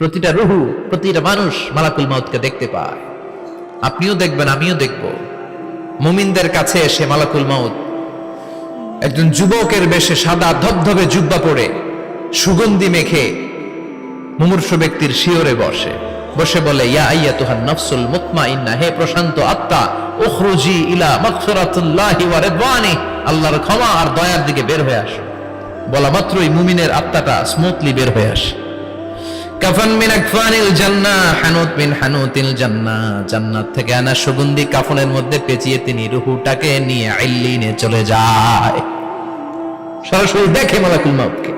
প্রতিটা রুহু, প্রতিটা মানুষ মালাকুল মাউতকে দেখতে পায়। আপনিও দেখবেন, আমিও দেখব। মুমিনদের কাছে এসে মালাকুল মাউত একজন যুবকের বেশে সাদা ধবধবে জুব্বা পরে সুগন্ধি মেখে মুমূর্ষু ব্যক্তির শিয়রে বসে বলে, ইয়া আইয়াতুহান নাফসুল মুতমাইন্নাহ, হে প্রশান্ত আত্মা, উখরুজি ইলা মাগফিরাতুল্লাহি ওয়া রিদওয়ানি, আল্লাহর ক্ষমা আর দয়ার দিকে বের হয়ে আসো। বলা মাত্রই মুমিনের আত্মাটা স্মুথলি বের হয়ে আসে। কাফান মিন আকফানিল জান্নাহ, হানুত মিন হানুতিল জান্নাহ, জান্নাত থেকে আনা সুগন্ধি কাফনের মধ্যে পেঁচিয়ে তিনি রূহটাকে নিয়ে ইল্লিনে চলে যায়। সরাসরি দেখে মালাকুল মাউতকে।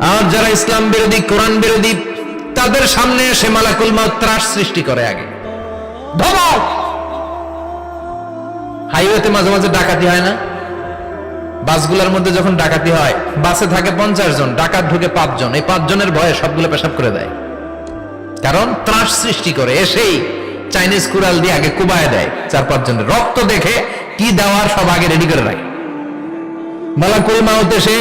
আর যারা ইসলাম বিরোধী, কোরআন বিরোধী, তাদের সামনে এসে মালাকুল মাউত ত্রাস সৃষ্টি করে। আগে ধমক। হাইওয়েতে মাঝে মাঝে ডাকাতি হয় না? বাসগুলোর মধ্যে যখন ডাকাতি হয়, বাসে থাকে 50 জন, ডাকাত ঢুকে 5 জন। এই 5 জনের ভয়ে সবগুলো পেশাব করে দেয়, কারণ ত্রাস সৃষ্টি করে। এসেই চাইনিজ কুড়াল দিয়ে আগে কুবায় দেয় 4-5 জনের। রক্ত দেখে কি দেওয়ার সব আগে রেডি করে রাখে। মালাকুল মাউত এসে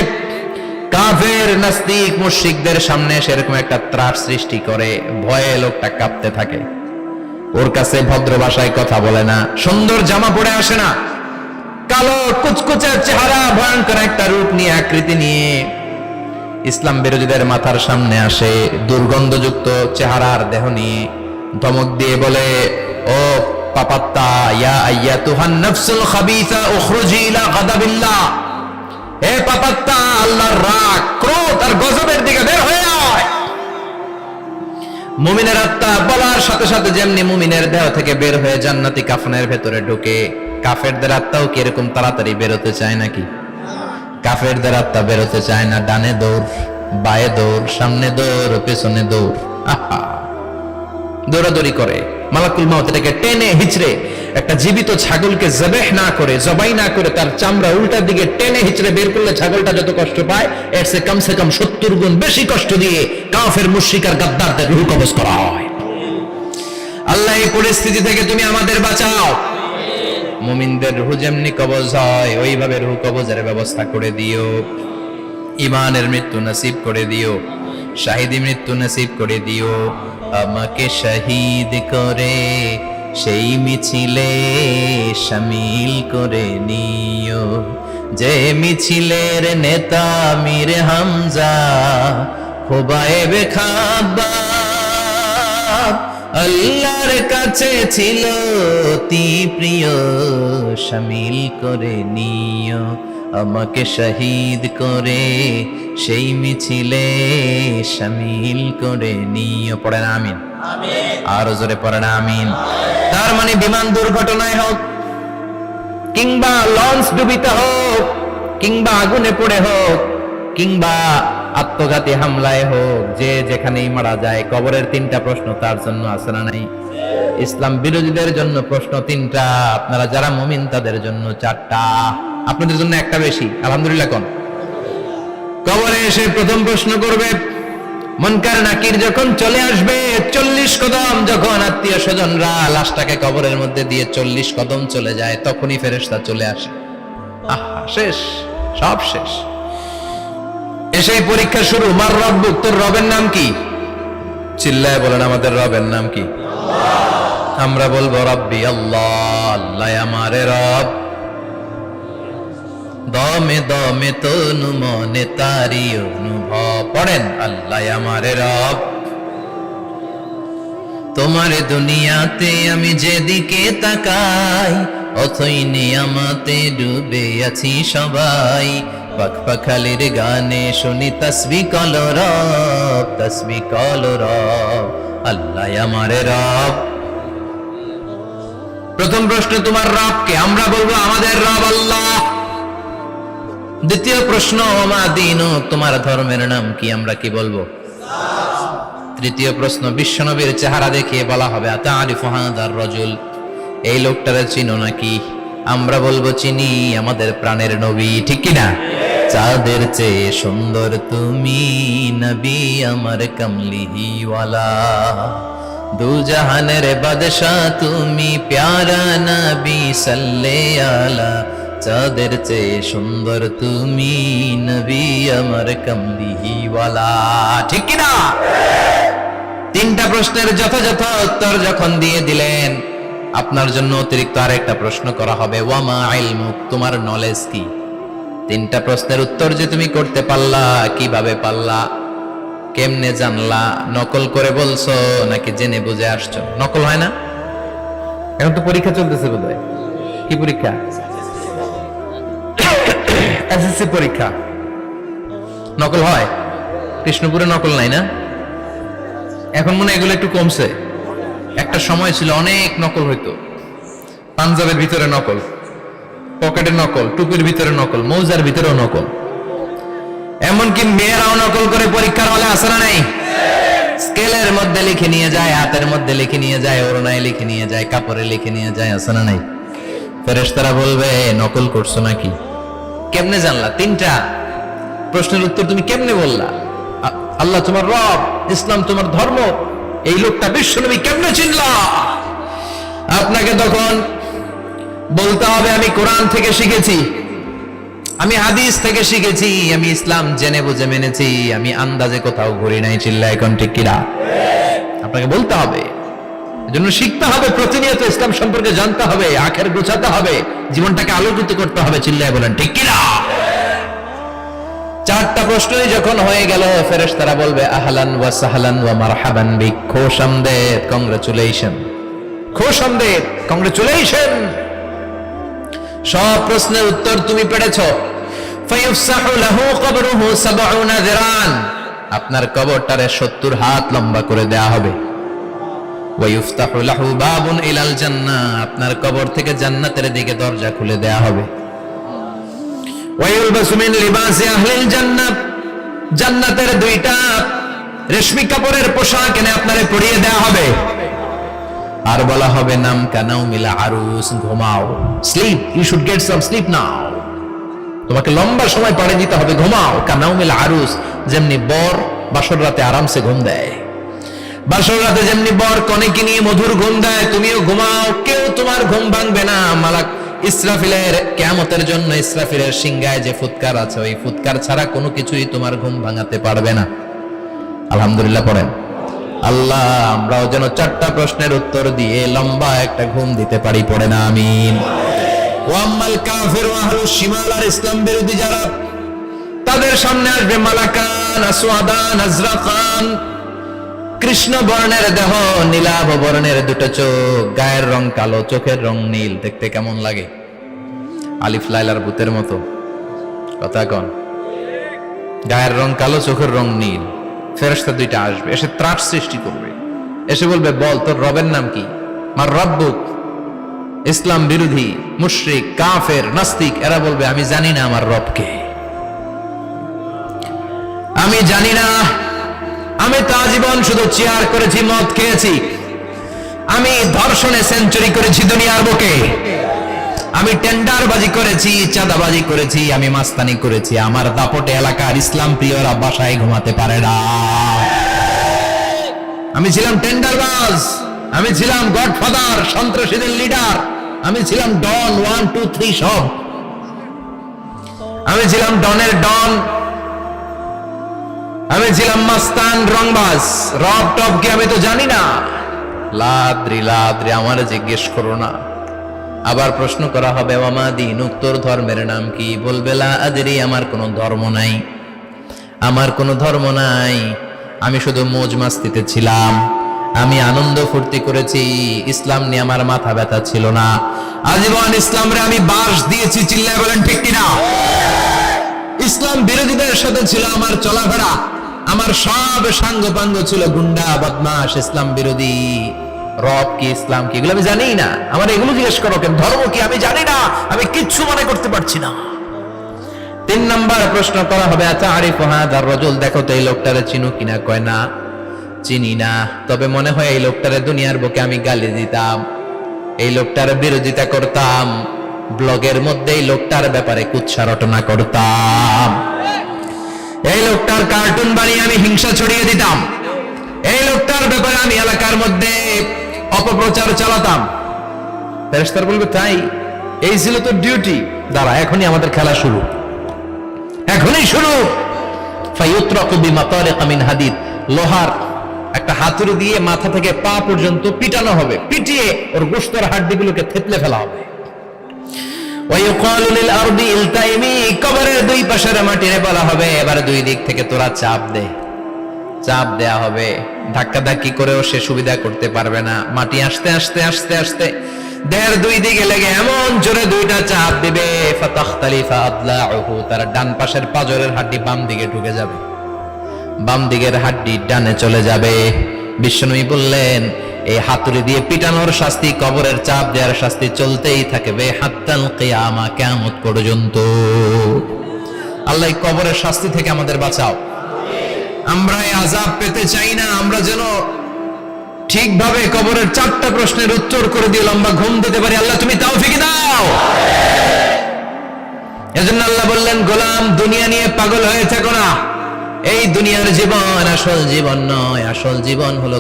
কাফের, নাস্তিক, মুশরিকদের সামনে সেরকম একটা ত্রাস সৃষ্টি করে। ভয়ে লোকটা কাঁপতে থাকে। ওর কাছে ভদ্র ভাষায় কথা বলে না, সুন্দর জামা পরে আসে না, কালো কুচকুচে চেহারা, ভয়ঙ্কর একটা রূপ নিয়ে, আকৃতি নিয়ে ইসলাম বিরোধীদের মাথার সামনে আসে। দুর্গন্ধযুক্ত চেহারার দেহ নিয়ে ধমক দিয়ে বলে, ও পাপাত্তা, ইয়া আইয়াতুহান নাফসুল খাবিসা উখরুজি ইলা গাদাবিল্লাহ, হে পাপাত্তা, আল্লাহর রাগ, ক্রোধ আর গজবের দিকে বের হয়ে আয়। মুমিনের আত্মা বলার সাথে সাথে যেমনি মুমিনের দেহ থেকে বের হয়ে জান্নাতি কাফনের ভেতরে ঢুকে, কাফেরদের আত্মাও কি এরকম তাড়াতাড়ি বেরোতে চায় নাকি? কাফেরদের আত্মা বেরোতে চায় না। ডানে দৌড়, বায়ে দৌড়, সামনে দৌড়, পেছনে দৌড়, আহা, দৌড়াদৌড়ি করে। মালাকুল মাউত এটাকে টেনে হিচড়ে, একটা জীবিত ছাগলকে জবাই না করে তার চামড়া উল্টার দিকে টেনে হিচড়ে বের করলে ছাগলটা যত কষ্ট পায়, এর চেয়ে কমসে কম 70 গুণ বেশি কষ্ট দিয়ে কাফের, মুশরিক আর গাদ্দারদের রূহ কবজ করা হয়। আল্লাহ, এই পরিস্থিতি থেকে তুমি আমাদের বাঁচাও। মুমিনদের রূহ যেমনি কবজ হয়, ওইভাবে রূহ কবজের ব্যবস্থা করে দিও। ঈমানের মৃত্যু নসিব করে দিও, শাহিদি মৃত্যু নসিব করে দিও। আমাকে শহীদ করে সেই মিছিলে শামিল করে নিও, যে মিছিলের নেতা মীর হামজা, খুবাইবে খাব্বাব, আল্লাহর কাছে ছিল অতি প্রিয়, শামিল করে নিও। আমাকে শহীদ করে সেই মিছিলে শামিল করে নিও। পড়েন আমিন। আরো জোরে পড়েন আমিন। তার মানে বিমান দুর্ঘটনায় হোক, কিংবা লঞ্চ ডুবিতে হোক, কিংবা আগুনে পড়ে হোক, কিংবা আত্মঘাতী হামলায় হোক, যে যেখানেই মারা যায়, কবরের 3টা প্রশ্ন তার জন্য আছে না নাই? ইসলাম বিরোধীদের জন্য প্রশ্ন 3টা, আপনারা যারা মুমিন তাদের জন্য 4টা। আপনাদের জন্য একটা বেশি, আলহামদুলিল্লাহ। কোন কবরে এসে প্রথম প্রশ্ন করবে, মুনকার নাকির যখন চলে আসবে, 40 কদম যখন আত্মীয় স্বজনরা লাশটাকে কবরের মধ্যে দিয়ে 40 কদম চলে যায়, তখনই ফেরেশতা চলে আসে। আহা, শেষ, সব শেষ। এসেই পরীক্ষা শুরু। মার রব্বুক, তোর রবের নাম কি? চিল্লায় বলেন, আমাদের রবের নাম কি? আমরা বলবো রব্বি আল্লাহ, আল্লাহ আমারে রব। দমে দমে তনু মনে তারি অনুভব। পড়েন, আল্লাহ আমারে রব। তোমার দুনিয়াতে আমি যেদিকে তাকাই, অথই নিয়ামতে ডুবে আছি সবাই। পাখপাখালির গানে শুনি তাসবিহ কলরব, তাসবিহ কলরব, আল্লাহ আমারে রব। প্রথম প্রশ্ন, তোমার রব কে? আমরা বলবো আমাদের রব আল্লাহ। দ্বিতীয় প্রশ্ন, ওমা দীনুক, তোমার ধর্মের নাম কি? আমরা কি বলবো? তৃতীয় প্রশ্ন, বিশ্বনবীর চেহারা দেখিয়ে বলা হবে, আতারিফু হাযার রাজুল, এই লোকটারে চিনো নাকি? আমরা বলবো চিনি, আমাদের প্রাণের নবী, ঠিক কি না? চাঁদের চেয়ে সুন্দর তুমি নবী আমার কমলিওয়ালা, দু জাহানের বাদশা তুমি প্যারা নবী সাল্লাল্লাহু আলা, চাঁদের চেয়ে সুন্দর তুমি নবী আমার কমলিওয়ালা, ঠিক কি না? তিনটা প্রশ্নের যথাযথ উত্তর যখন দিয়ে দিলেন, আপনার জন্য অতিরিক্ত আরেকটা প্রশ্ন করা হবে, ওয়ামা ইলমুক, তোমার নলেজ কি? তিনটা প্রশ্নের উত্তর যে তুমি করতে পারলা, কিভাবে পারলা, কেমনে জানলা? নকল করে বলছো নাকি জেনে বুঝে আসছো? নকল হয় না? এখন তো পরীক্ষা চলতেছে বোধহয়। কি পরীক্ষা? এসএসসি পরীক্ষা। নকল হয়? কৃষ্ণপুরে নকল নাই না? এখন মনে হয় এগুলো একটু কমছে। একটা সময় ছিল অনেক নকল হইতো। পাঞ্জাবের ভিতরে নকল, পকেটে নকল, টুপির ভিতরে নকল, মৌজার ভিতরেও নকল। এমনকি মেয়েরাও নকল করে পরীক্ষার হলে আসে না নাই? স্কেলের মধ্যে লিখে নিয়ে যায়, হাতের মধ্যে লিখে নিয়ে যায়, ওড়নায় লিখে নিয়ে যায়, কাপড়ে লিখে নিয়ে যায়, আসে না নাই? ফেরেশতারা বলবে নকল করছো নাকি? কেমনে জানলা? তিনটা প্রশ্নের উত্তর তুমি কেমনে বললা? আল্লাহ তোমার রব, ইসলাম তোমার ধর্ম, এই লোকটা বিশ্বনবী, কেমনে চিনলা? আপনাকে তখন বলতে হবে আমি কোরআন থেকে শিখেছি, আমি হাদিস থেকে শিখেছি, আমি ইসলাম জেনে বুঝে মেনেছি, আমি আন্দাজে কোথাও ঘুরি নাই। চিল্লায় এখন ঠিক কিনা? আপনাকে বলতে হবে, এজন্য শিখতে হবে, প্রতিনিয়ত ইসলাম সম্পর্কে জানতে হবে, আখের গোছাতে হবে, জীবনটাকে আলোকিত করতে হবে। চিল্লায় বলেন ঠিক কিনা? চারটা প্রশ্নই যখন হয়ে গেল, ফেরেশতারা বলবে আহলান ওয়া সাহলান ওয়া মারহাবান বিক, খোশামদেদ, কংগ্রাচুলেশন, খোশামদেদ, কংগ্রাচুলেশন, সব প্রশ্নের উত্তর তুমি পেরেছো। ফায়ুফসাহু লাহু কবরুহু ৭০ যিরান, আপনার কবরটারে ৭০ হাত লম্বা করে দেয়া হবে। ওয়া ইফতাহু লাহু বাবুন ইলাল জান্নাহ, আপনার কবর থেকে জান্নাতের দিকে দরজা খুলে দেয়া হবে। ওয়া ইলবাসু মিন লিবাসি আহলিল জান্নাহ, জান্নাতের দুইটা রেশমি কাপড়ের পোশাক এনে আপনারে পরিয়ে দেয়া হবে। আর বলা হবে নাম কানাও মিলা আরুস, ঘুমাও, sleep, you should get some sleep now, তোমাকে লম্বা সময় পাড়ে দিতে হবে, ঘুমাও। কানাও মিলা আরুস, যেমনি বর বাসর রাতে আরামসে ঘুম দেয়, বাসর রাতে যেমনি বর কনেকে নিয়ে মধুর ঘুম দেয়, তুমিও ঘুমাও, কেউ তোমার ঘুম ভাঙবে না। মালাক ইসরাফিলের কিয়ামতের জন্য ইসরাফিলের সিংহায় যে ফুৎকার আছে, ওই ফুৎকার ছাড়া কোনো কিছুই তোমার ঘুম ভাঙাতে পারবে না। আলহামদুলিল্লাহ পড়েন। আল্লাহ আমরাও যেন চারটা প্রশ্নের উত্তর দিয়ে লম্বা একটা ঘুম দিতে পারি, পড়ে না আমিন। ওয়াম্মাল কাফির ওয়া আহলুশ শিমাল, আর ইসলাম বিরোধী যারা, তাদের সামনে আসবে মালাকান আসওয়াদান আজরাকান, কৃষ্ণ বর্ণের দেহ, নীলাভ বর্ণের দুটো চোখ, গায়ের রং কালো, চোখের রং নীল। দেখতে কেমন লাগে? আলিফ লাইলার ভূতের মতো। কথা কন। গায়ের রং কালো, চোখের রং নীল। ফেরেশতা দুইটা আসবে, এসে ত্রাস সৃষ্টি করবে, এসে বলবে বল তোর রবের নাম কি? মার রব্বুক। ইসলাম বিরোধী মুশরিক, কাফের, নাস্তিক এরা বলবে আমি জানি না আমার রবকে, আমি জানি না, আমি তো আজীবন শুধু চেয়ার করেছি, মদ খেয়েছি, আমি ধর্ষণে সেঞ্চুরি করেছি দুনিয়ার বুকে, আমি টেন্ডারবাজি করেছি, চাঁদাবাজি করেছি, আমি মাস্তানি করেছি, আমার দাপটে এলাকার ইসলাম প্রিয়রা বাসায় ঘুমাতে পারে না। আমি ছিলাম টেন্ডারবাজ, আমি ছিলাম গডফাদার, সন্ত্রাসীদের লিডার, আমি ছিলাম ডন 1 2 3 সব, আমি ছিলাম ডনের ডন, আমি ছিলাম মাস্তান, রংবাজ, রব টপ কি আমি তো জানি না। লাদ্রি লাদ্রি, আমার জিজ্ঞেস করো না। আবার প্রশ্ন করা হবে ওয়ামা দীনুক, তোর ধর্মের নাম কি? বলবে লা আদরি, আমার কোনো ধর্ম নাই, আমার কোনো ধর্ম নাই, আমি শুধু মৌজ মাস্তিতে ছিলাম, আমি আনন্দ ফুর্তি করেছি, ইসলাম নিয়ে আমার মাথা ব্যথা ছিল না, আজীবন ইসলামরে আমি বাস দিয়েছি। চিল্লায় বলেন ঠিক কিনা? ইসলাম বিরোধীদের সাথে ছিল আমার চলাফেরা, আমার সব সাঙ্গ পাঙ্গ ছিল গুন্ডা বদমাশ, ইসলাম বিরোধী। রব কি, ইসলাম কি, এগুলো আমি জানি না। আমার এগুলো জিজ্ঞেস করো কেন? ধর্ম কি আমি জানি না, আমি কিচ্ছু মনে করতে পারছি না। 3 নাম্বার প্রশ্ন করা হবে আচ্ছা আরিফু হাদার রাজুল, দেখো তো এই লোকটারে চিনো কিনা? কয় না, চিনি না, তবে মনে হয় এই লোকটারে দুনিয়ার বুকে আমি গালি দিতাম, এই লোকটার বিরোধিতা করতাম, ব্লগের মধ্যে এই লোকটার ব্যাপারে কুৎসা রটনা করতাম, এই লোকটার কার্টুন বানিয়ে আমি হিংসা ছড়িয়ে দিতাম, এই লোকটার ব্যাপারে আমি এলাকার মধ্যে অপপ্রচার চালাতাম। ফেরেশতারা বলবে তাই? এই ছিল তো ডিউটি। দাঁড়া, এখনই আমাদের খেলা শুরু, এখনই শুরু। ফায়ুতরাকু বিমাতারিক মিন হাদিদ, লোহার একটা হাতুড়ি দিয়ে মাথা থেকে পা পর্যন্ত পিটানো হবে, পিটিয়ে ওর গোশতের হাড্ডিগুলোকে থেতলে ফেলা হবে। ওয়ায়ুকালু লিল আরদি ইলতাইমি, কবরের দুই পাশের মাটিরে বলা হবে এবার দুই দিক থেকে তোরা চাপ দে। চাপ দেয়া হবে, ধাক্কা ধাক্কি করেও সে সুবিধা করতে পারবে না। মাটি আস্তে আস্তে আস্তে আস্তে দেহের দুই দিকে লেগে এমন জোরে দুইটা চাপ দিবে, ফাতাখতালিফা আদলাউহু, তার ডান পাশের পাজরের হাড্ডি বাম দিকে ঢুকে যাবে, বাম দিকের হাড্ডি ডানে চলে যাবে। বিশ্বনবী বললেন এই হাতুড়ি দিয়ে পিটানোর শাস্তি, কবরের চাপ দেওয়ার শাস্তি চলতেই থাকবে হাত্তাল কিয়ামা, কিয়ামত পর্যন্ত। আল্লাহ এই কবরের শাস্তি থেকে আমাদের বাঁচাও। আমরা এই আযাব পেতে চাই না, আমরা যেন ঠিকভাবে কবরের 4টা প্রশ্নের উত্তর করে দিয়ে লম্বা ঘুম দিতে পারি। আল্লাহ তুমি তৌফিক দাও। এজন্য আল্লাহ বললেন গোলাম দুনিয়া নিয়ে পাগল হয়ে থেকো না, এই দুনিয়ার জীবন আসল জীবন নয়, আসল জীবন হলো